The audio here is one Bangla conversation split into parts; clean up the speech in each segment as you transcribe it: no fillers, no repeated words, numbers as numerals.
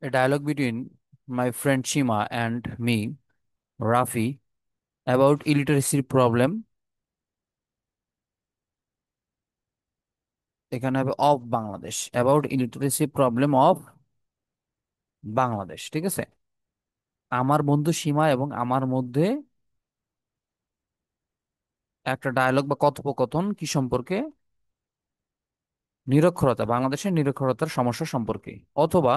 A dialogue between my friend Shima and me, Rafi, about illiteracy problem. এখানে হবে of Bangladesh, about illiteracy problem of Bangladesh. ঠিক আছে, আমার বন্ধু সীমা এবং আমার মধ্যে একটা ডায়লগ বা কথোপকথন কি সম্পর্কে? নিরক্ষরতা, বাংলাদেশের নিরক্ষরতার সমস্যা সম্পর্কে, অথবা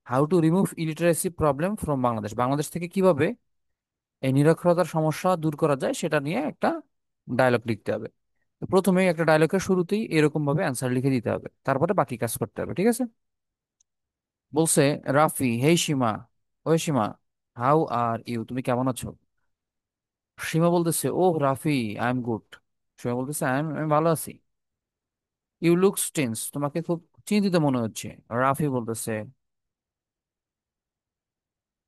how to remove illiteracy problem from Bangladesh, Bangladesh থেকে কিভাবে এই নিরক্ষরতার সমস্যা দূর করা যায় সেটা নিয়ে একটা ডায়লগ লিখতে হবে। তো প্রথমেই একটা ডায়লগের শুরুতেই এরকম ভাবে অ্যান্সার লিখে দিতে হবে, তারপরে বাকি কাজ করতে হবে। ঠিক আছে, বলছে রাফি, হেই সীমা, ওই সীমা, হাউ আর ইউ, তুমি কেমন আছো? সীমা বলতেছে, ওহ রাফি, আই এম গুড। সীমা বলতেছে, আমি ভালো আছি। ইউ লুকস টেন্স, তোমাকে খুব চিন্তিত মনে হচ্ছে। রাফি বলতেছে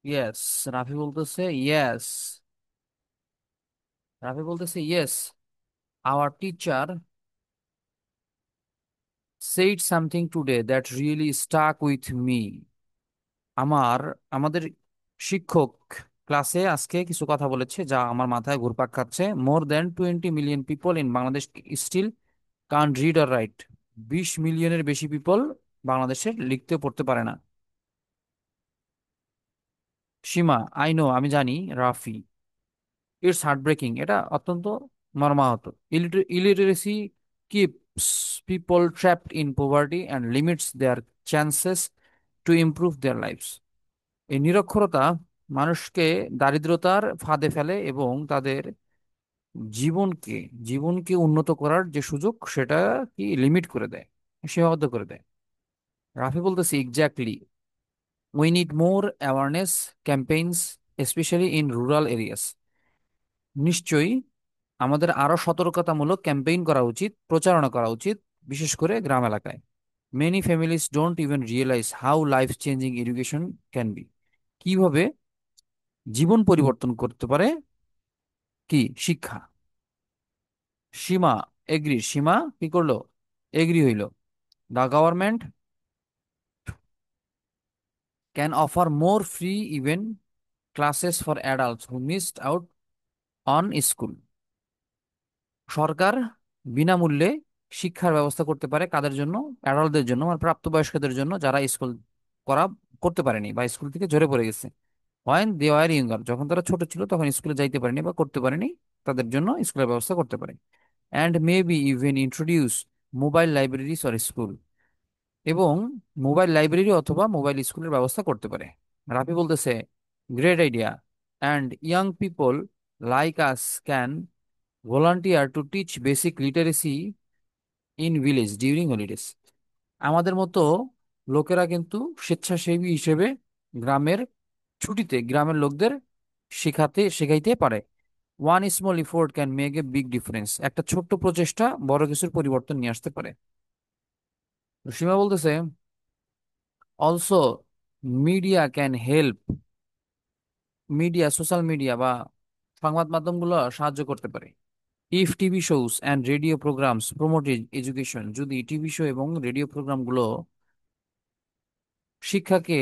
ইয়েস। রাফি বলতেছে ইয়েস। রাফি বলতেছে yes, our teacher said something today that really stuck with me. আমাদের শিক্ষক ক্লাসে আজকে কিছু কথা বলেছে যা আমার মাথায় ঘুরপাক খাচ্ছে। More than 20 million people in Bangladesh still can't read আর রাইট। 20 মিলিয়নের বেশি পিপল বাংলাদেশের লিখতে পড়তে পারে না। সীমা, আই নো, আমি জানি। রাফি, ইটস হার্টব্রেকিং, এটা অত্যন্ত মর্মাহত। Illiteracy keeps people trapped in poverty and limits their chances to improve their lives. এই নিরক্ষরতা মানুষকে দারিদ্রতার ফাঁদে ফেলে এবং তাদের জীবনকে জীবনকে উন্নত করার যে সুযোগ সেটা কি লিমিট করে দেয়, সীমাবদ্ধ করে দেয়। রাফি বলতেছি exactly, we need more awareness campaigns specially in rural areas. নিশ্চয়ই আমাদের আরো সতর্কতামূলক ক্যাম্পেইন করা উচিত, প্রচারণা করা উচিত, বিশেষ করে গ্রাম এলাকায়। Many families don't even realize how life changing education can be, কিভাবে জীবন পরিবর্তন করতে পারে কি শিক্ষা। সীমা এগ্রি, সীমা কি করলো? এগ্রি হইল। The government can offer more free even classes for adults who missed out on school. সরকার বিনামূল্যে শিক্ষার ব্যবস্থা করতে পারে কাদের জন্য? অ্যাডাল্টদের জন্য, মানে প্রাপ্তবয়স্কদের জন্য, যারা স্কুল করা করতে পারেনি বা স্কুল থেকে ঝরে পড়ে গেছে। হোয়েন দে আর ইয়ঙ্গার, যখন তারা ছোট ছিল তখন স্কুলে যাইতে পারেনি বা করতে পারেনি, তাদের জন্য স্কুলের ব্যবস্থা করতে পারে। And maybe even introduce mobile libraries or school, এবং মোবাইল লাইব্রেরি অথবা মোবাইল স্কুলের ব্যবস্থা করতে পারে। রাফি বলতেছে great idea, and young people like us can volunteer to teach basic literacy in village during holidays. আমাদের মতো লোকেরা কিন্তু স্বেচ্ছাসেবী হিসেবে গ্রামের ছুটিতে গ্রামের লোকদের শেখাইতে পারে। One small effort can make a big difference, একটা ছোট্ট প্রচেষ্টা বড় কিছুর পরিবর্তন নিয়ে আসতে পারে। সীমা বলতেছে also media can help, media social media বা সংবাদ মাধ্যমগুলো সাহায্য করতে পারে। If TV shows and radio programs promote education, যদি টিভি শো এবং রেডিও প্রোগ্রামগুলো শিক্ষাকে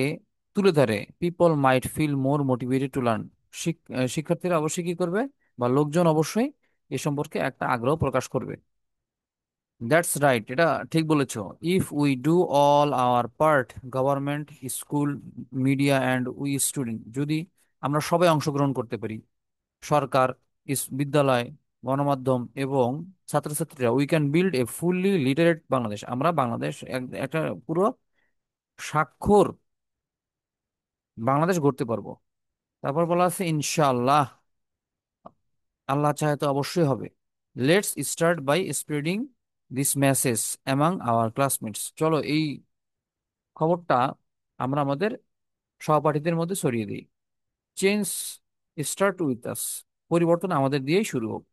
তুলে ধরে, people might feel more motivated to learn, শিক্ষার্থীরা অবশ্যই কি করবে বা লোকজন অবশ্যই এ সম্পর্কে একটা আগ্রহ প্রকাশ করবে। দ্যাটস রাইট, এটা ঠিক বলেছো। If we do all our part, government, school, media and we student, যদি আমরা সবাই অংশগ্রহণ করতে পারি, সরকার, বিদ্যালয়, গণমাধ্যম এবং ছাত্রছাত্রীরা, we can build a fully literate Bangladesh, আমরা বাংলাদেশ একটা পুরো স্বাক্ষর বাংলাদেশ গড়তে পারবো। তারপর বলা আছে ইনশাআল্লাহ, আল্লাহ চাহে তো অবশ্যই হবে। Let's start by spreading this message among our classmates, চলো এই খবরটা আমরা আমাদের সহপাঠীদের মধ্যে ছড়িয়ে দিই। চেঞ্জ স্টার্ট উইথ আস, পরিবর্তন আমাদের দিয়েই শুরু হোক।